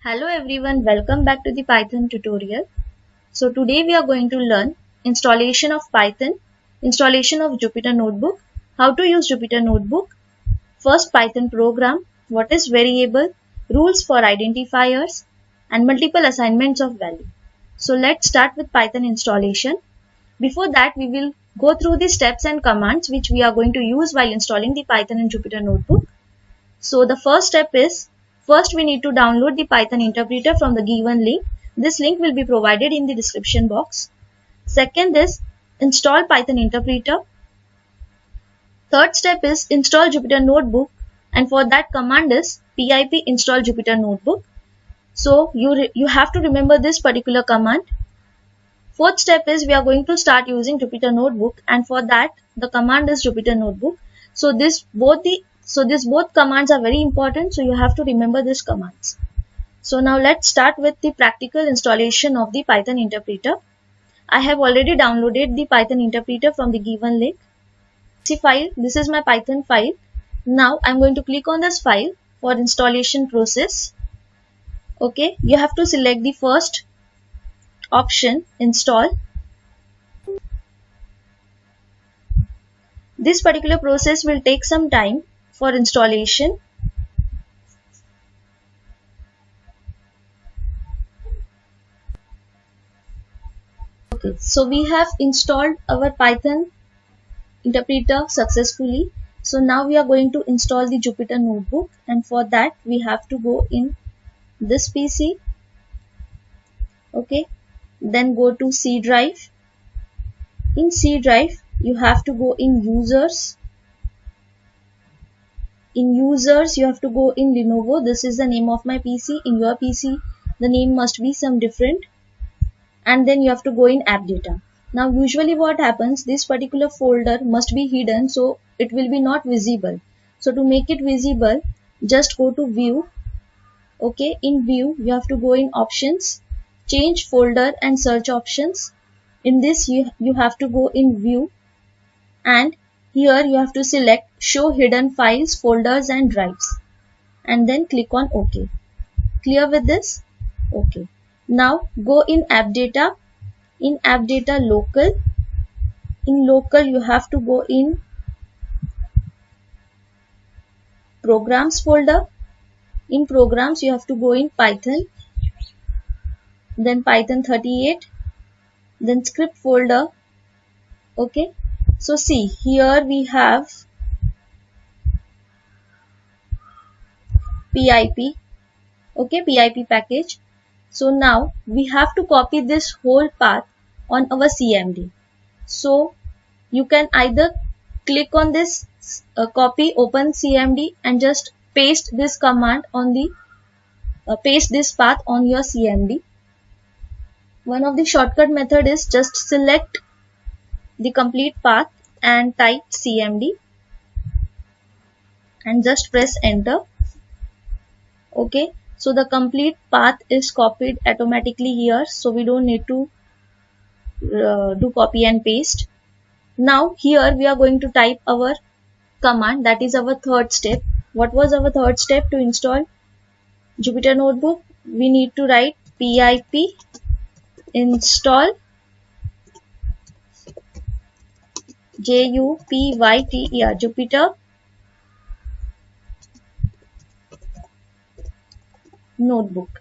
Hello everyone, welcome back to the Python tutorial. So today we are going to learn installation of Python, installation of Jupyter Notebook, how to use Jupyter Notebook, first Python program, what is variable, rules for identifiers, and multiple assignments of value. So let's start with Python installation. Before that, we will go through the steps and commands which we are going to use while installing the Python and Jupyter Notebook. So the first step is, first we need to download the Python interpreter from the given link. This link will be provided in the description box. Second is install Python interpreter. Third step is install Jupyter Notebook, and for that command is pip install Jupyter Notebook. So you have to remember this particular command. Fourth step is we are going to start using Jupyter Notebook, and for that the command is Jupyter Notebook. So this both commands are very important, so you have to remember these commands. So now let's start with the practical installation of the Python interpreter. I have already downloaded the Python interpreter from the given link. See file, this is my Python file. Now I'm going to click on this file for installation process. Okay, you have to select the first option, install. This particular process will take some time for installation. Okay, so we have installed our Python interpreter successfully. So now we are going to install the Jupyter Notebook, and for that we have to go in this PC. Okay, then go to C drive. In C drive you have to go in users. In users you have to go in Lenovo. This is the name of my PC. In your PC the name must be some different, and then you have to go in app data. Now usually what happens, this particular folder must be hidden, so it will be not visible. So to make it visible, just go to view. Okay, in view you have to go in options, change folder and search options. In this you have to go in view, and here you have to select show hidden files, folders and drives, and then click on OK. Clear with this? Okay. Now go in app data. In app data local. In local you have to go in programs folder. In programs you have to go in Python, then Python 38, then script folder. Okay, so see here we have pip. Okay, pip package. So now we have to copy this whole path on our CMD. So you can either click on this copy, open CMD, and just paste this command on the paste this path on your CMD. One of the shortcut method is just select the complete path and type CMD and just press enter. Okay, so the complete path is copied automatically here, so we don't need to do copy and paste. Now here we are going to type our command, that is our third step. What was our third step to install Jupyter Notebook? We need to write pip install Jupyter Jupyter Notebook.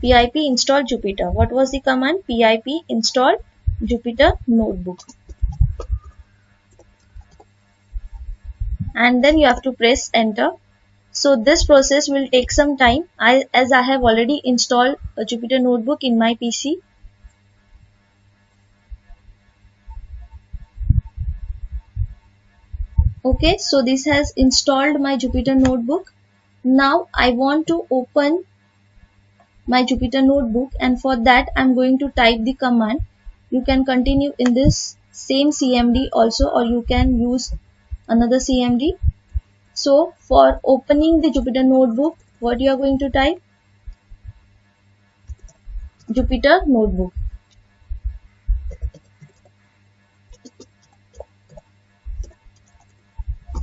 Pip install Jupyter. What was the command? Pip install Jupyter Notebook. And then you have to press enter. So this process will take some time, as I have already installed a Jupyter Notebook in my PC. Okay, so this has installed my Jupyter Notebook. Now I want to open my Jupyter Notebook, and for that I'm going to type the command. You can continue in this same CMD also, or you can use another CMD. So for opening the Jupyter Notebook, what you are going to type? Jupyter Notebook.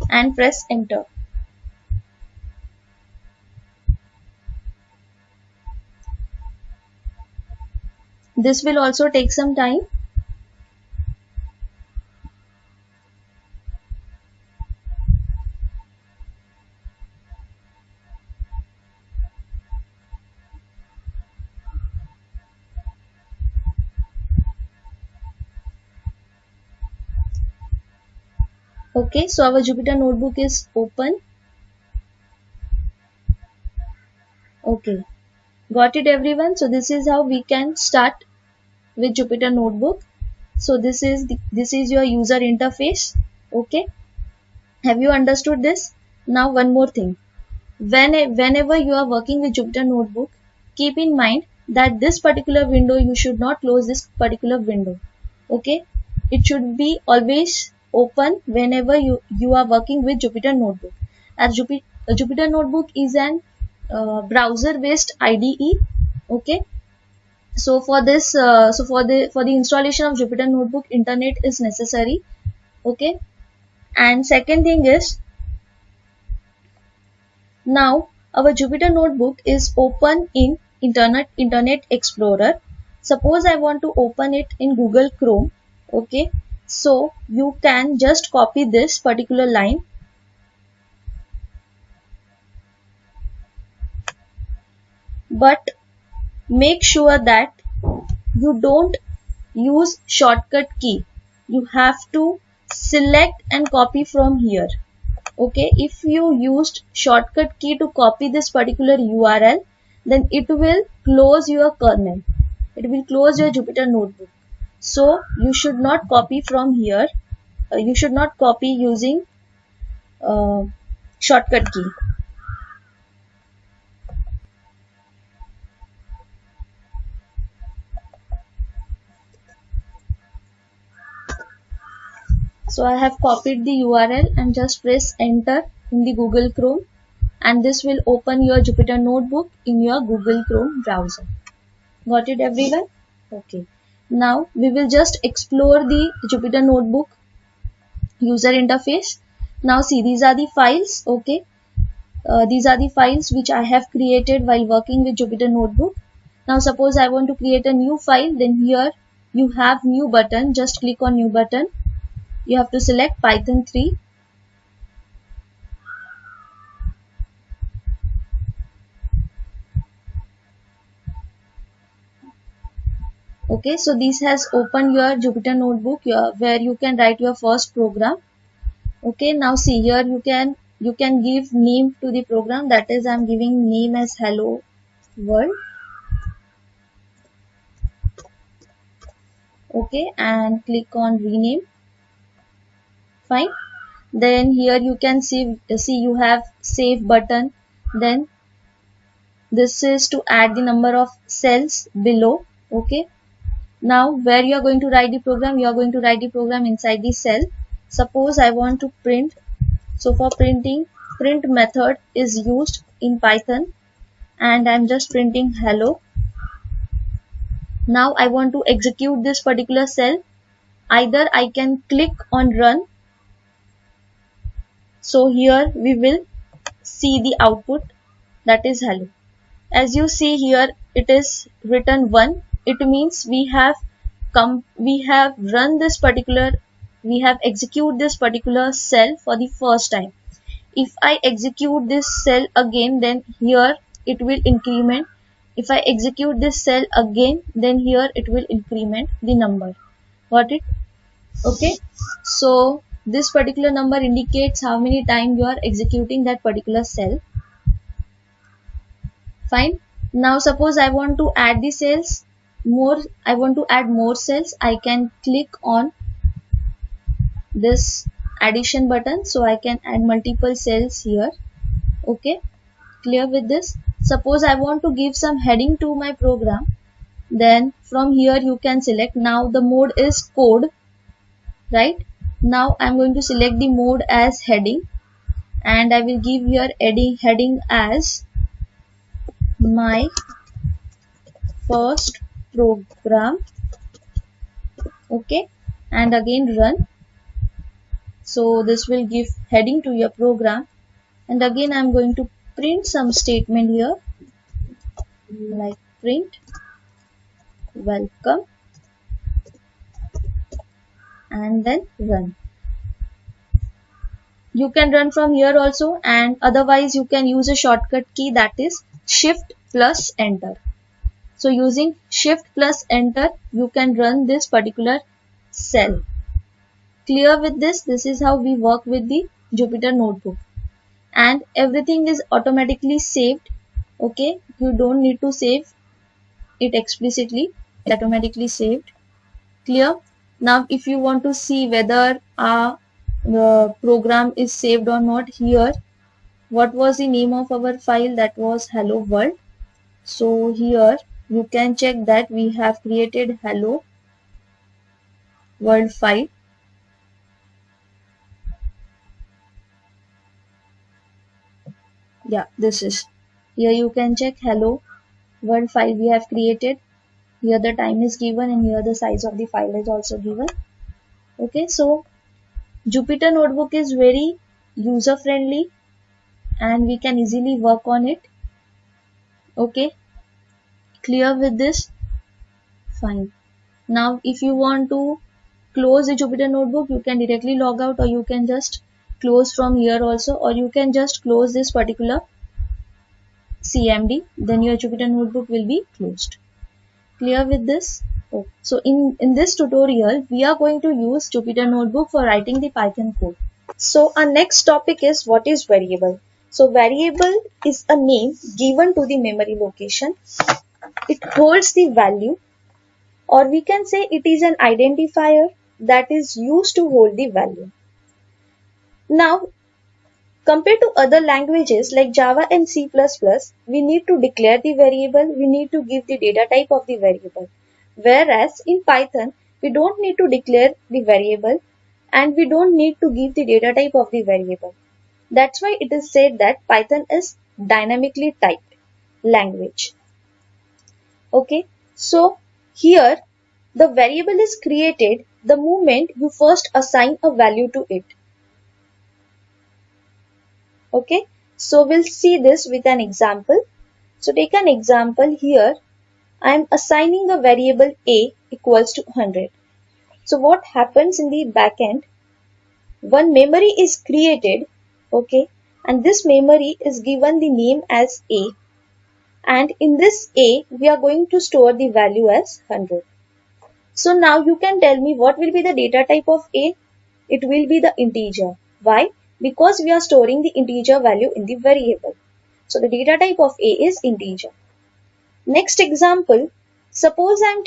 And press enter. This will also take some time. Okay, so our Jupyter notebook is open. Okay, got it everyone? So this is how we can start with Jupyter notebook. So this is your user interface. Okay, have you understood this? Now one more thing. Whenever you are working with Jupyter notebook, keep in mind that this particular window, you should not close this particular window. Okay, it should be always open whenever you are working with Jupyter notebook. As Jupyter notebook is an browser based IDE. Okay, so for this for the installation of Jupyter notebook, internet is necessary. Okay, and second thing is, now our Jupyter notebook is open in Internet Explorer. Suppose I want to open it in Google Chrome. Okay, so you can just copy this particular line, but make sure that you don't use shortcut key. You have to select and copy from here. Okay, if you used shortcut key to copy this particular URL, then it will close your kernel. It will close your Jupyter notebook. So you should not copy from here. You should not copy using uh, shortcut key. So I have copied the URL and just press enter in the Google Chrome, and this will open your Jupyter notebook in your Google Chrome browser. Got it everyone? Okay. Now we will just explore the Jupyter notebook user interface. Now see, these are the files. Okay, these are the files which I have created while working with Jupyter notebook. Now suppose I want to create a new file, then here you have new button. Just click on new button. You have to select Python 3. Okay, so this has opened your Jupyter notebook where you can write your first program. Okay, now see, here you can give name to the program. That is, I'm giving name as hello world. Okay, and click on rename. Fine. Then here you can see you have save button. Then this is to add the number of cells below. Okay, now where you are going to write the program, you are going to write the program inside the cell. Suppose I want to print. So for printing, print method is used in Python, and I'm just printing hello. Now I want to execute this particular cell. Either I can click on run. So here we will see the output, that is hello. As you see here, it is written 1. It means we have run this particular, we have execute this particular cell for the first time. If I execute this cell again, then here it will increment. If I execute this cell again, then here it will increment the number. Got it? Okay. So this particular number indicates how many times you are executing that particular cell. Fine. Now suppose I want to add the cells more. I want to add more cells. I can click on this addition button, so I can add multiple cells here. Okay, clear with this? Suppose I want to give some heading to my program, then from here you can select. Now the mode is code, right? Now I'm going to select the mode as heading, and I will give here heading as my first program. Okay, and again run. So this will give heading to your program, and again I'm going to print some statement here, like print welcome, and then run. You can run from here also, and otherwise you can use a shortcut key, that is shift plus enter. So using shift plus enter, you can run this particular cell. Clear with this? This is how we work with the Jupyter Notebook. And everything is automatically saved. Okay, you don't need to save it explicitly, automatically saved. Clear? Now if you want to see whether the program is saved or not, here what was the name of our file? That was hello world. So here you can check that we have created hello world file. Yeah, this is. Here you can check hello world file we have created. Here the time is given and here the size of the file is also given. Okay, so Jupyter Notebook is very user friendly and we can easily work on it. Okay, clear with this? Fine. Now if you want to close the Jupyter Notebook, you can directly log out, or you can just close from here also, or you can just close this particular CMD, then your Jupyter Notebook will be closed. Clear with this? Oh. So in this tutorial, we are going to use Jupyter Notebook for writing the Python code. So our next topic is what is variable. So variable is a name given to the memory location. It holds the value, or we can say it is an identifier that is used to hold the value. Now, compared to other languages like Java and C++, we need to declare the variable, we need to give the data type of the variable. Whereas in Python, we don't need to declare the variable and we don't need to give the data type of the variable. That's why it is said that Python is dynamically typed language. Okay, so here the variable is created the moment you first assign a value to it. Okay, so we'll see this with an example. So take an example here. I am assigning a variable a equals to 100. So what happens in the backend? One memory is created, okay, and this memory is given the name as a, and in this a we are going to store the value as 100. So now you can tell me what will be the data type of a? It will be the integer. Why? Because we are storing the integer value in the variable. So the data type of a is integer. Next example, suppose I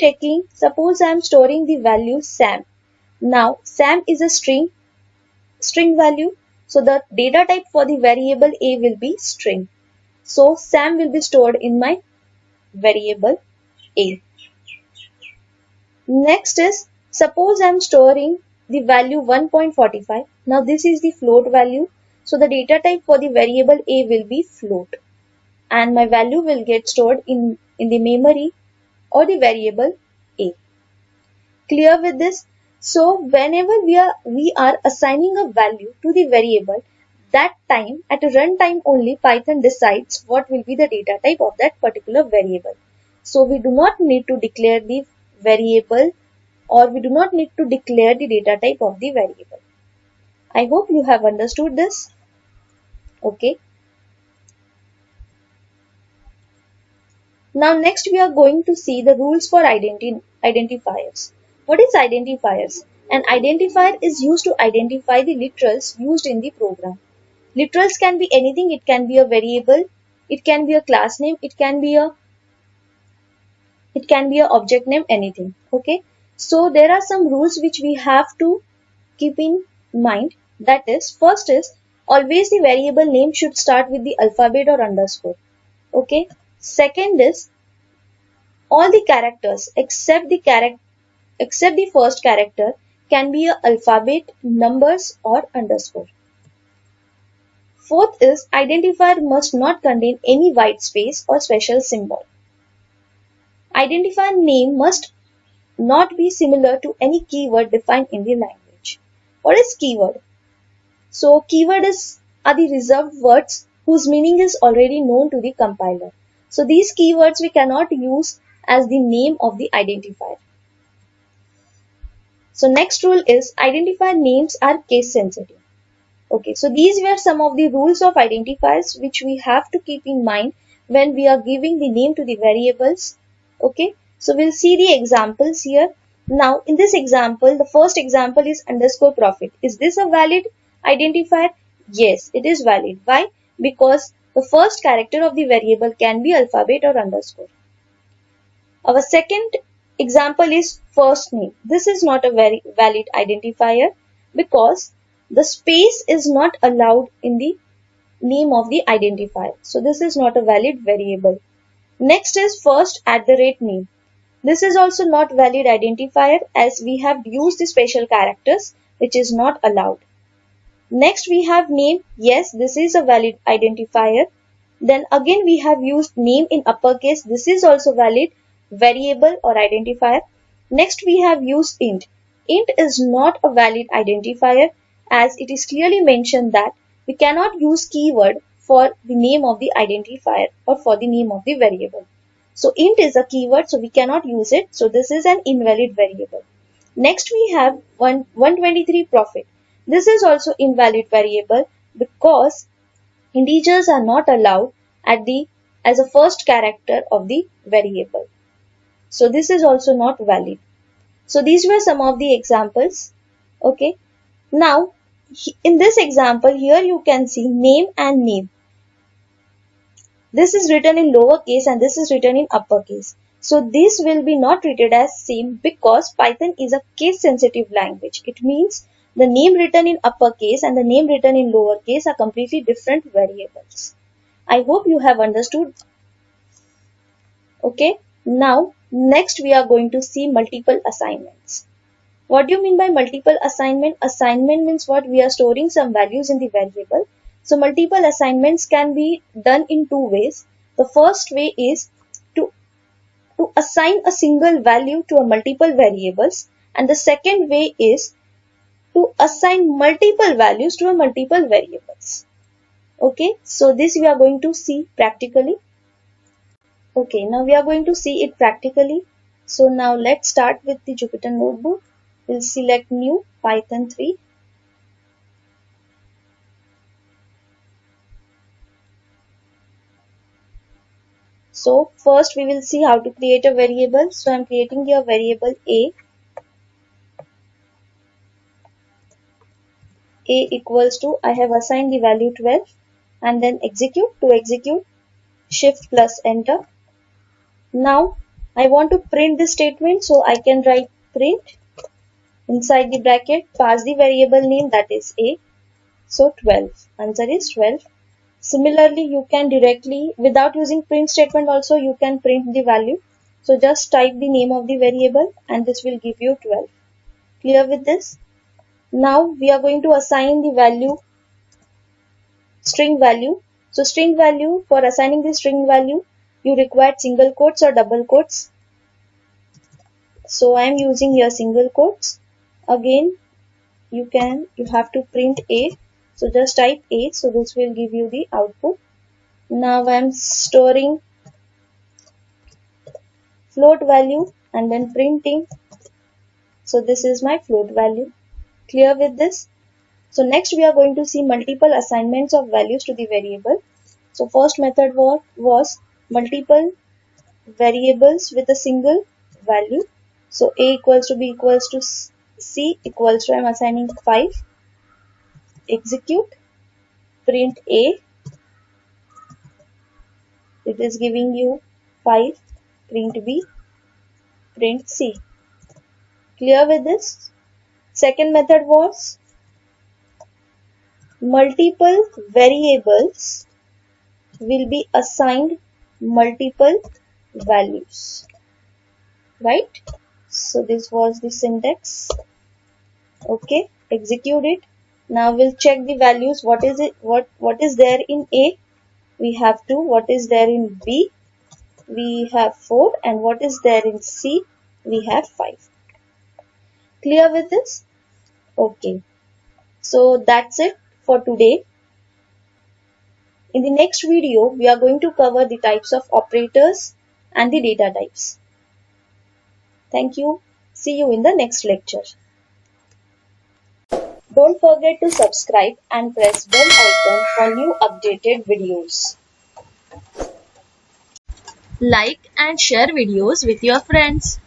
am storing the value Sam. Now Sam is a string value. So the data type for the variable a will be string. So Sam will be stored in my variable a. Next is, suppose I am storing the value 1.45. Now this is the float value. So the data type for the variable a will be float. And my value will get stored in the memory or the variable a. Clear with this? So whenever we are assigning a value to the variable, that time at a runtime only Python decides what will be the data type of that particular variable. So we do not need to declare the variable, or we do not need to declare the data type of the variable. I hope you have understood this. Okay. Now next we are going to see the rules for identifiers. What is identifiers? An identifier is used to identify the literals used in the program. Literals can be anything. It can be a variable, it can be a class name, it can be a object name, anything. Okay. So there are some rules which we have to keep in mind. That is, first is always the variable name should start with the alphabet or underscore. Okay. Second is all the characters except the first character can be a alphabet, numbers or underscore. Fourth is identifier must not contain any white space or special symbol. Identifier name must not be similar to any keyword defined in the language. What is keyword? So keyword are the reserved words whose meaning is already known to the compiler. So these keywords we cannot use as the name of the identifier. So next rule is identifier names are case sensitive. Okay, so these were some of the rules of identifiers which we have to keep in mind when we are giving the name to the variables. Okay, so we'll see the examples here. Now in this example, the first example is underscore profit. Is this a valid identifier? Yes, it is valid. Why? Because the first character of the variable can be alphabet or underscore. Our second example is first name. This is not a very valid identifier because the space is not allowed in the name of the identifier. So this is not a valid variable. Next is first @name. This is also not valid identifier as we have used the special characters which is not allowed. Next we have name. Yes, this is a valid identifier. Then again we have used name in uppercase. This is also valid variable or identifier. Next we have used int. Int is not a valid identifier as it is clearly mentioned that we cannot use keyword for the name of the identifier or for the name of the variable. So int is a keyword, so we cannot use it. So this is an invalid variable. Next we have 123 profit. This is also invalid variable because integers are not allowed as a first character of the variable. So this is also not valid. So these were some of the examples. Okay. Now in this example here you can see name and name. This is written in lowercase and this is written in uppercase. So this will be not treated as same because Python is a case sensitive language. It means the name written in uppercase and the name written in lowercase are completely different variables. I hope you have understood. Okay. Now next we are going to see multiple assignments. What do you mean by multiple assignment? Assignment means what? We are storing some values in the variable. So multiple assignments can be done in two ways. The first way is to assign a single value to a multiple variables, and the second way is to assign multiple values to a multiple variables. Okay, so this we are going to see practically. Okay, now we are going to see it practically. So now let's start with the Jupyter Notebook. We'll select new Python 3. So first we will see how to create a variable. So I am creating here variable A. A equals to, I have assigned the value 12 and then execute. To execute, shift plus enter. Now I want to print this statement, so I can write print inside the bracket, pass the variable name, that is A. So 12, answer is 12. Similarly, you can directly, without using print statement also, you can print the value. So just type the name of the variable and this will give you 12. Clear with this? Now we are going to assign the value, string value. So string value, for assigning the string value, you require single quotes or double quotes. So I am using here single quotes. Again, you have to print A. So just type A. So this will give you the output. Now I am storing float value and then printing. So this is my float value. Clear with this? So next we are going to see multiple assignments of values to the variable. So first method was multiple variables with a single value. So A equals to B equals to C equals to, I am assigning 5. Execute, print A. It is giving you 5. Print B, print C. Clear with this? Second method was multiple variables will be assigned multiple values, right? So this was the syntax. Okay, execute it. Now we'll check the values. What is there in A? We have 2. What is there in B? We have 4. And what is there in C? We have 5. Clear with this? Okay. So that's it for today. In the next video, we are going to cover the types of operators and the data types. Thank you. See you in the next lecture. Don't forget to subscribe and press bell icon for new updated videos. Like and share videos with your friends.